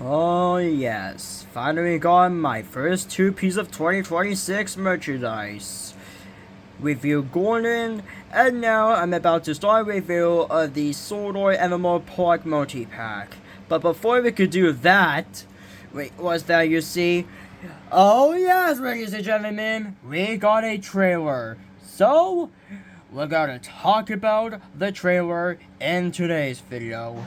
Oh yes, finally got my first two pieces of 2026 merchandise. Review Gordon, and now I'm about to start a review of the Sordor Evermore Park multi-pack. But before we could do that, wait, what's that you see? Oh yes, ladies and gentlemen, we got a trailer. So, we're gonna talk about the trailer in today's video.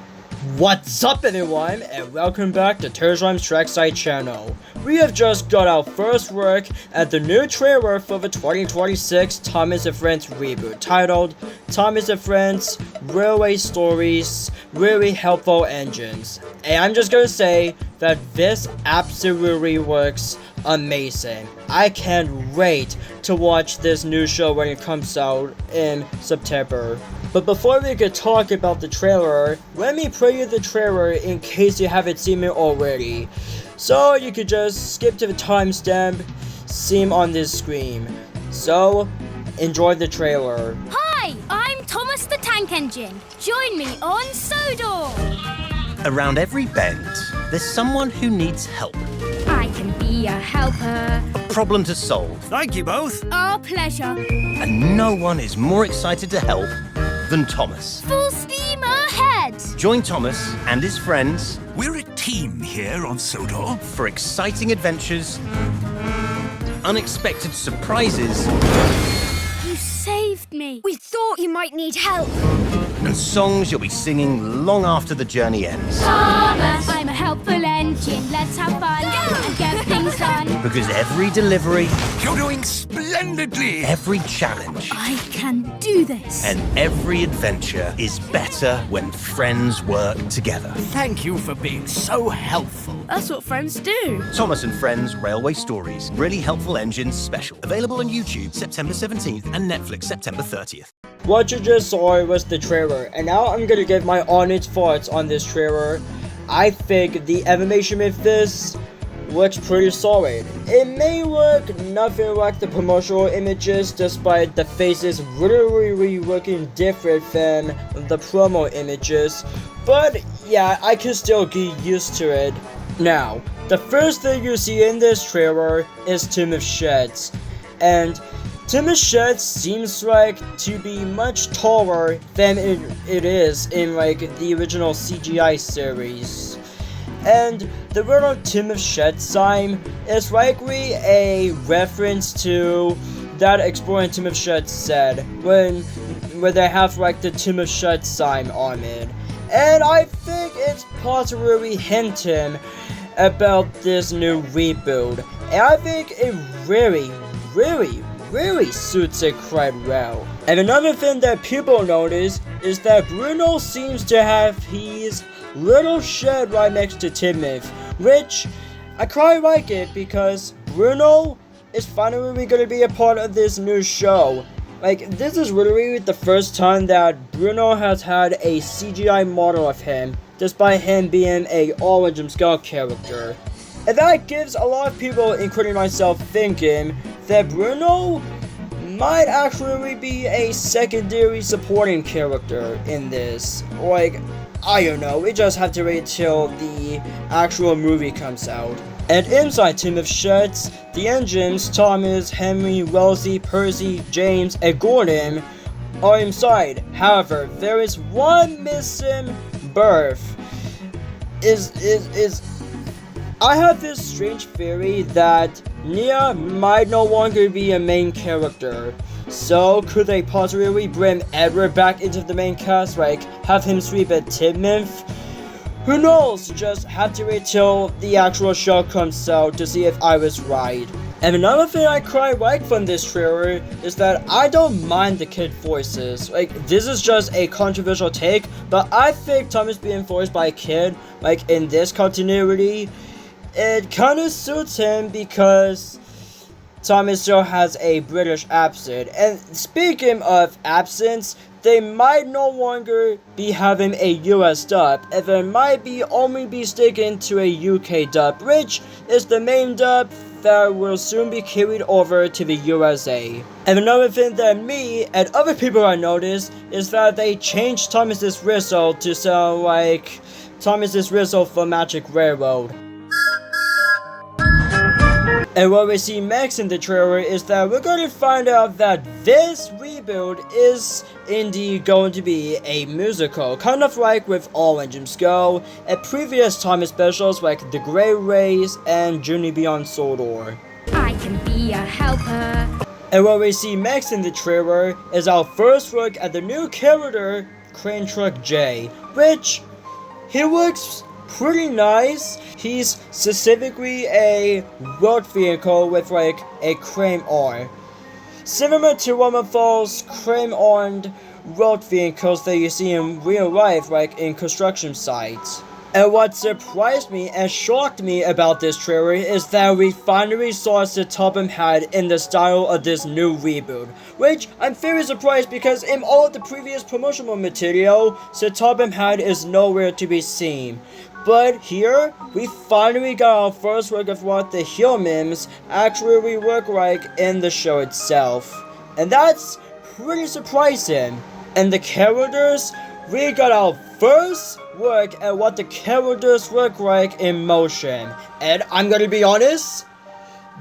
What's up everyone, and welcome back to Terzoim's Trackside channel. We have just got our first look at the new trailer for the 2026 Thomas & Friends reboot, titled Thomas & Friends Railway Stories Really Helpful Engines. And I'm just gonna say that this absolutely looks amazing. I can't wait to watch this new show when it comes out in September. But before we could talk about the trailer, let me preview the trailer in case you haven't seen it already. So you could just skip to the timestamp seen on this screen. So, enjoy the trailer. Hi, I'm Thomas the Tank Engine. Join me on Sodor. Around every bend, there's someone who needs help. I can be a helper. A problem to solve. Thank you both. Our pleasure. And no one is more excited to help than Thomas. Full steam ahead. Join Thomas and his friends We're a team here on Sodor. for exciting adventures, unexpected surprises, You saved me. We thought you might need help. and songs you'll be singing long after the journey ends. Thomas, I'm a helpful engine. Let's have fun and get things done. Because every delivery, You're doing splendidly. every challenge, I can do this. and every adventure is better when friends work together. Thank you for being so helpful. That's what friends do. Thomas and Friends Railway Stories Really Helpful Engines Special. Available on YouTube September 17th and Netflix September 30th. What you just saw was the trailer, and now I'm gonna give my honest thoughts on this trailer. I think the animation with this looks pretty solid. It may look nothing like the promotional images, despite the faces literally looking different than the promo images, but yeah, I can still get used to it. Now, the first thing you see in this trailer is Tim Sheds, and Tim Sheds seems like to be much taller than it is in like the original CGI series. And the little Tim Sheds sign is likely a reference to that Exploring Tim Sheds said when they have like the Tim Sheds sign on it. And I think it's possibly hinting about this new reboot. And I think it really suits it quite well. And another thing that people notice is that Bruno seems to have his little shed right next to Timothy, which I quite like it because Bruno is finally going to be a part of this new show. Like, this is literally the first time that Bruno has had a CGI model of him, despite him being a Orange and Skull character. And that gives a lot of people, including myself, thinking that Bruno might actually be a secondary supporting character in this. Like, I don't know, we just have to wait till the actual movie comes out. And inside Team of Sheds, the engines, Thomas, Henry, Wellesley, Percy, James, and Gordon are inside. However, there is one missing berth. I have this strange theory that Nia might no longer be a main character. So, could they possibly bring Edward back into the main cast, like, have him sleep at Tidmouth? Who knows? Just have to wait till the actual show comes out to see if I was right. And another thing I quite like from this trailer is that I don't mind the kid voices. Like, this is just a controversial take, but I think Thomas being voiced by a kid, like, in this continuity, it kind of suits him because Thomas still has a British accent. And speaking of accents, they might no longer be having a US dub, and they might only be sticking to a UK dub, which is the main dub that will soon be carried over to the USA. And another thing that me and other people have noticed is that they changed Thomas's whistle to sound like Thomas's Rizzle from Magic Railroad. And what we see next in the trailer is that we're going to find out that this reboot is indeed going to be a musical, kind of like with All Engines Go, and previous Thomas specials like The Grey Race and Journey Beyond Sodor. I can be a helper. And what we see next in the trailer is our first look at the new character, Crane Truck J, which he looks pretty nice. He's specifically a road vehicle with like a crane arm, similar to one of those crane-armed road vehicles that you see in real life, like in construction sites. And what surprised me and shocked me about this trailer is that we finally saw Topham Hatt in the style of this new reboot, which I'm very surprised because in all of the previous promotional material, Topham Hatt is nowhere to be seen. But here, we finally got our first look of what the heel mims actually look like in the show itself. And that's pretty surprising. And the characters, we got our first look at what the characters look like in motion. And I'm gonna be honest,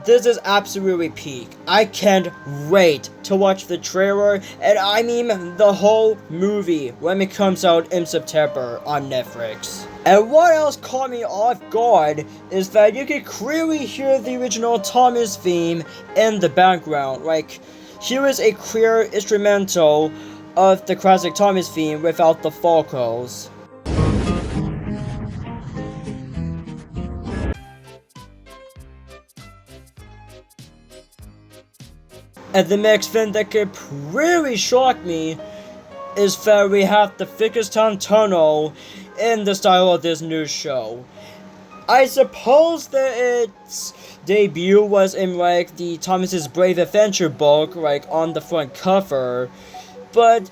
this is absolutely peak. I can't wait to watch the trailer, and I mean the whole movie when it comes out in September on Netflix. And what else caught me off guard is that you can clearly hear the original Thomas theme in the background. Like, here is a clear instrumental of the classic Thomas theme without the vocals. And the next thing that could really shock me is that we have the Fickerstown Tunnel in the style of this new show. I suppose that its debut was in like the Thomas's Brave Adventure book, like on the front cover, but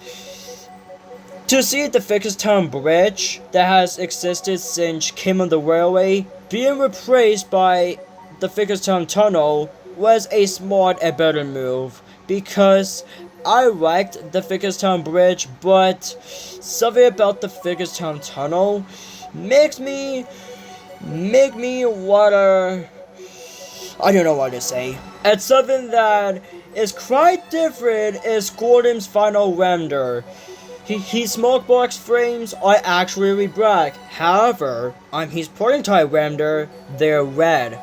to see the Fickerstown Bridge that has existed since King of the Railway being replaced by the Fickerstown Tunnel was a smart and better move, because I liked the Fickerstown Bridge, but something about the Fickerstown Tunnel make me wanna, I don't know what to say. And something that is quite different is Gordon's final render. His smokebox frames are actually black, however, on his prototype render, they're red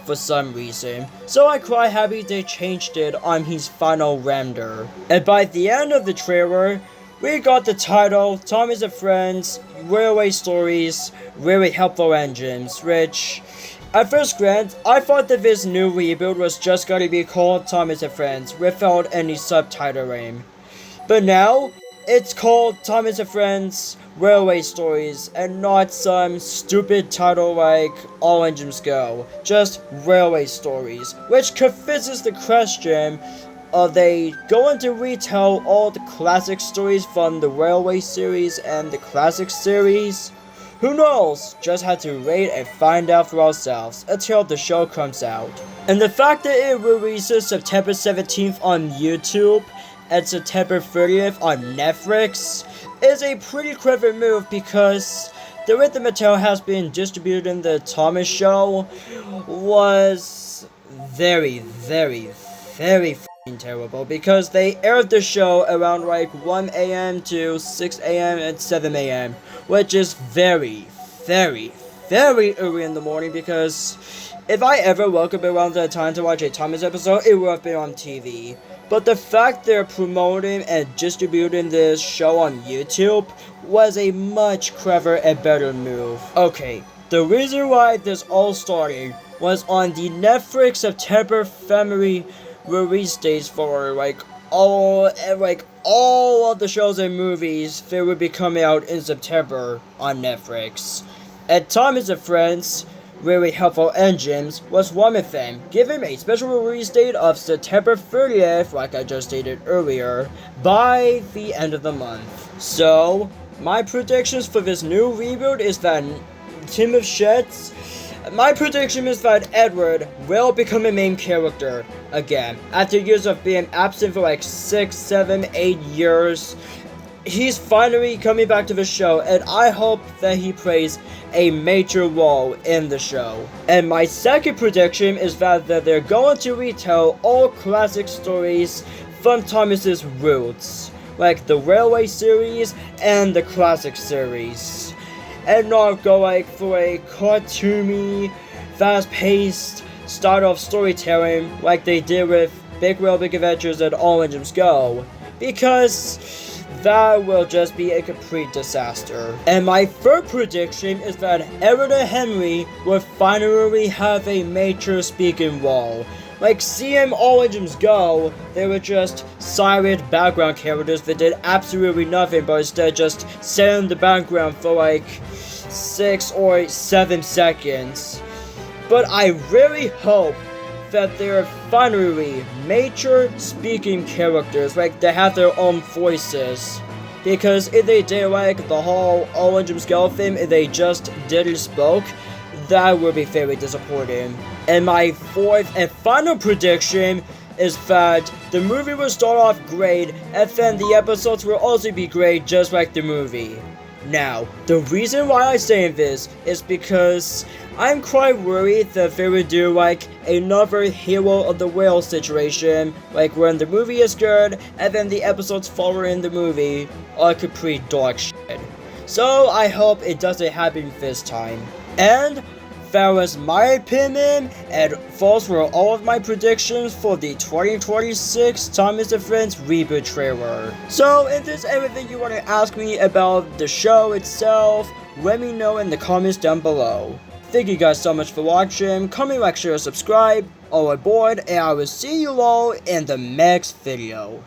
for some reason, so I'm quite happy they changed it on his final render. And by the end of the trailer, we got the title Thomas and Friends Railway Stories Really Helpful Engines, which at first glance I thought that this new reboot was just gonna be called Thomas and Friends without any subtitling, but now it's called Thomas and Friends Railway Stories, and not some stupid title like All Engines Go, just Railway Stories, which confuses the question, are they going to retell all the classic stories from the Railway series and the Classic series? Who knows? Just have to wait and find out for ourselves until the show comes out. And the fact that it releases September 17th on YouTube and September 30th on Netflix is a pretty clever move, because the way the Mattel has been distributing the Thomas show was very f***ing terrible, because they aired the show around like 1 a.m. to 6 a.m. and 7 a.m. which is very early in the morning, because if I ever woke up around that time to watch a Thomas episode, it would have been on TV. But the fact they're promoting and distributing this show on YouTube was a much clever and better move. Okay, the reason why this all started was on the Netflix September family release dates for all of the shows and movies that would be coming out in September on Netflix. And Thomas and Friends Really Helpful Engines was one of them, given a special release date of September 30th, like I just stated earlier, by the end of the month. So, my predictions for this new reboot is that my prediction is that Edward will become a main character again, after years of being absent for like 6, 7, 8 years. he's finally coming back to the show, and I hope that he plays a major role in the show. And my second prediction is that they're going to retell all classic stories from Thomas's roots, like the Railway series and the Classic series, and not go like for a cartoony, fast-paced style of storytelling like they did with Big Wheel Big Adventures and All Engines Go, because that will just be a complete disaster. And my third prediction is that Edward and Henry will finally have a major speaking role. Like seeing All Engines Go, they were just silent background characters that did absolutely nothing, but instead just sat in the background for like 6 or 7 seconds. But I really hope that they're finally major speaking characters, like they have their own voices. Because if they did like the whole All Engines Go thing, if they just didn't spoke, that would be very disappointing. And my fourth and final prediction is that the movie will start off great, and then the episodes will also be great just like the movie. Now, the reason why I'm saying this is because I'm quite worried that they would do like another Hero of the Whale situation, like when the movie is good and then the episodes following the movie are complete dog shit. So I hope it doesn't happen this time. And that was my opinion, and those were all of my predictions for the 2026 Thomas and Friends Reboot trailer. So if there's anything you want to ask me about the show itself, let me know in the comments down below. Thank you guys so much for watching. Comment, like, share, subscribe, all aboard, and I will see you all in the next video.